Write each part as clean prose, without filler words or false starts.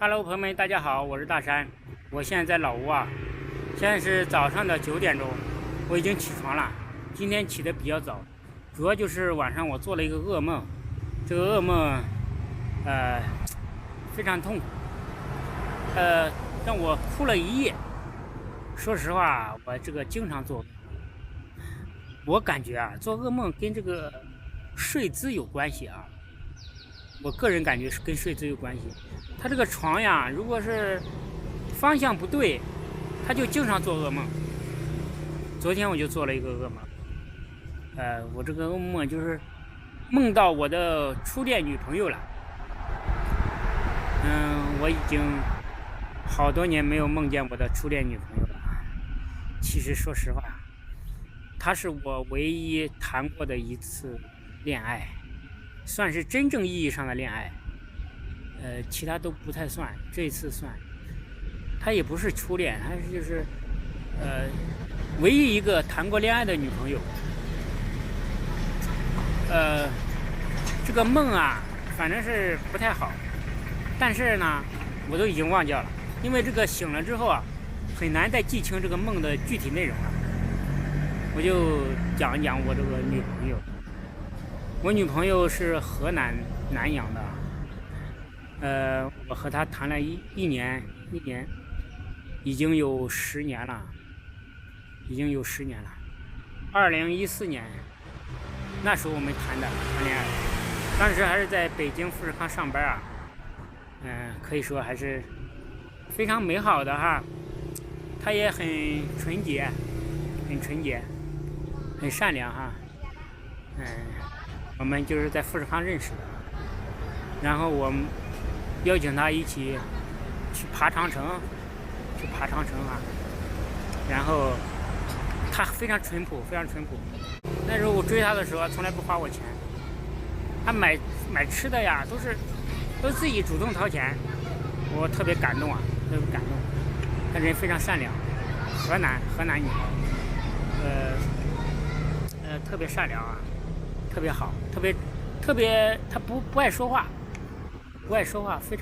Hello， 朋友们，大家好，我是大山，我现在在老吴啊，现在是早上的9点钟，我已经起床了。今天起的比较早，主要就是晚上我做了一个噩梦，这个噩梦，非常痛苦，让我哭了一夜。说实话，我这个经常做噩梦，我感觉啊，做噩梦跟这个睡姿有关系啊。我个人感觉是跟睡姿有关系。他这个床呀，如果是方向不对，他就经常做噩梦。昨天我就做了一个噩梦，我这个噩梦就是梦到我的初恋女朋友了。我已经好多年没有梦见我的初恋女朋友了。其实说实话，她是我唯一谈过的一次恋爱。算是真正意义上的恋爱，其他都不太算，这一次算。她也不是初恋，她就是唯一一个谈过恋爱的女朋友。这个梦啊，反正是不太好，但是呢，我都已经忘掉了，因为这个醒了之后啊，很难再记清这个梦的具体内容了。我就讲一讲我这个女朋友。我女朋友是河南南阳的，我和她谈了一年，已经有10年了，2014年，那时候我们谈恋爱，当时还是在北京富士康上班啊，可以说还是非常美好的哈。她也很纯洁，很善良哈，我们就是在富士康认识的，然后我邀请他一起去爬长城啊，然后他非常淳朴。那时候我追他的时候，从来不花我钱，他买吃的呀，都自己主动掏钱，我特别感动啊，他人非常善良，河南女孩，特别善良啊。特别好，特别，他不爱说话，非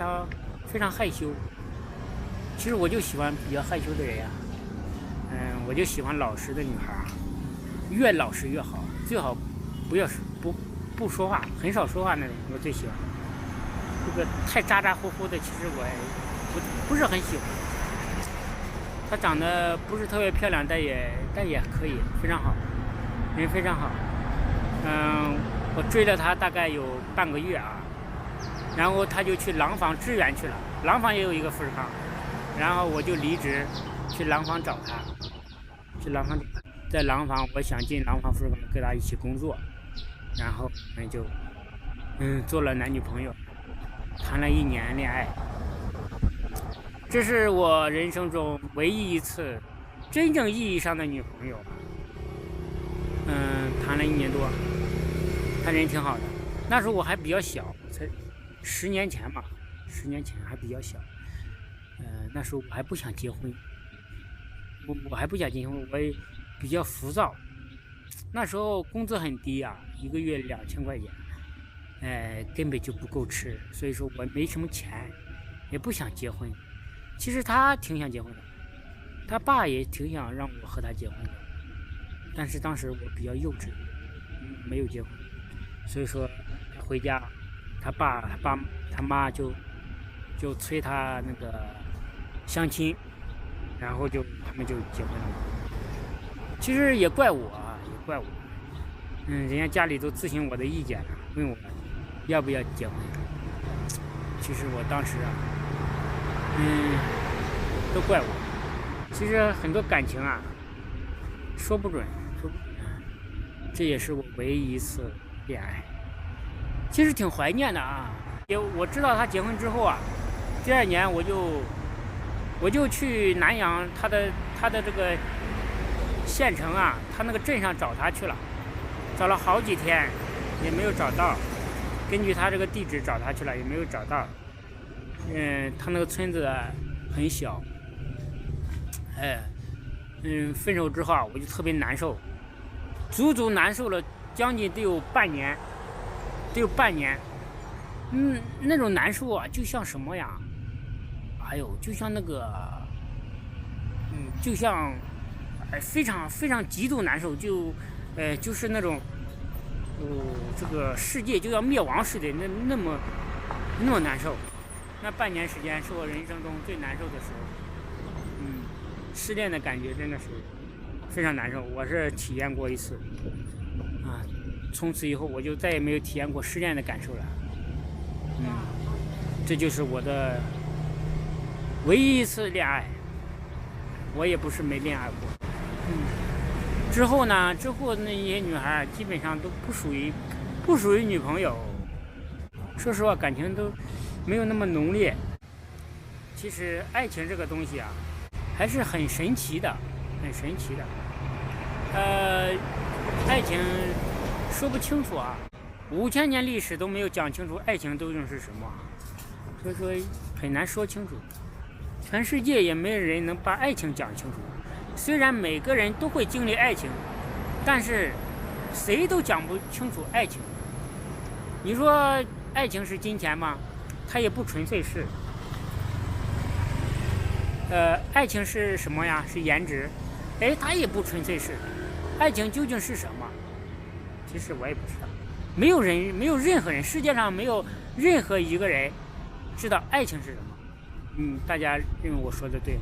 常害羞。其实我就喜欢比较害羞的人呀，我就喜欢老实的女孩，越老实越好，最好不说话，很少说话那种，我最喜欢。这个太咋咋呼呼的，其实我不是很喜欢。她长得不是特别漂亮，但也可以，非常好，人非常好。我追了他大概有半个月啊，然后他就去廊坊支援去了，廊坊也有一个富士康，然后我就离职去廊坊找他，在廊坊我想进廊坊富士康跟他一起工作，然后我们就做了男女朋友，谈了1年恋爱。这是我人生中唯一一次真正意义上的女朋友，谈了1年多。他人挺好的，那时候我还比较小，才10年前嘛，10年前还比较小。那时候我还不想结婚，我还不想结婚，我也比较浮躁。那时候工资很低啊，1个月2000块钱，根本就不够吃，所以说我没什么钱，也不想结婚。其实他挺想结婚的，他爸也挺想让我和他结婚的，但是当时我比较幼稚，没有结婚。所以说回家，他爸他妈就催他那个相亲，然后他们就结婚了。其实也怪我，人家家里都咨询我的意见了，问我要不要结婚。其实我当时啊，都怪我。其实很多感情啊，说不准。这也是我唯一一次恋爱，其实挺怀念的啊。我知道他结婚之后啊，第2年我就去南阳他的这个县城啊，他那个镇上找他去了，找了好几天也没有找到，根据他这个地址找他去了也没有找到。他那个村子很小，分手之后啊，我就特别难受，足难受了将近得有半年。那种难受啊，就像什么呀？哎呦，就像那个，就像，非常非常极度难受，就是那种，这个世界就要灭亡似的，那么难受。那半年时间是我人生中最难受的时候。失恋的感觉真的是非常难受，我是体验过一次，从此以后我就再也没有体验过失恋的感受了。这就是我的唯一一次恋爱，我也不是没恋爱过。之后那些女孩基本上都不属于女朋友，说实话感情都没有那么浓烈。其实爱情这个东西啊，还是很神奇的，很神奇的。爱情说不清楚啊，5000年历史都没有讲清楚爱情究竟是什么，所以说很难说清楚。全世界也没有人能把爱情讲清楚。虽然每个人都会经历爱情，但是谁都讲不清楚爱情。你说爱情是金钱吗？它也不纯粹是。爱情是什么呀？是颜值？它也不纯粹是。爱情究竟是什么？其实我也不知道。没有任何人，世界上没有任何一个人知道爱情是什么。大家认为我说的对吗？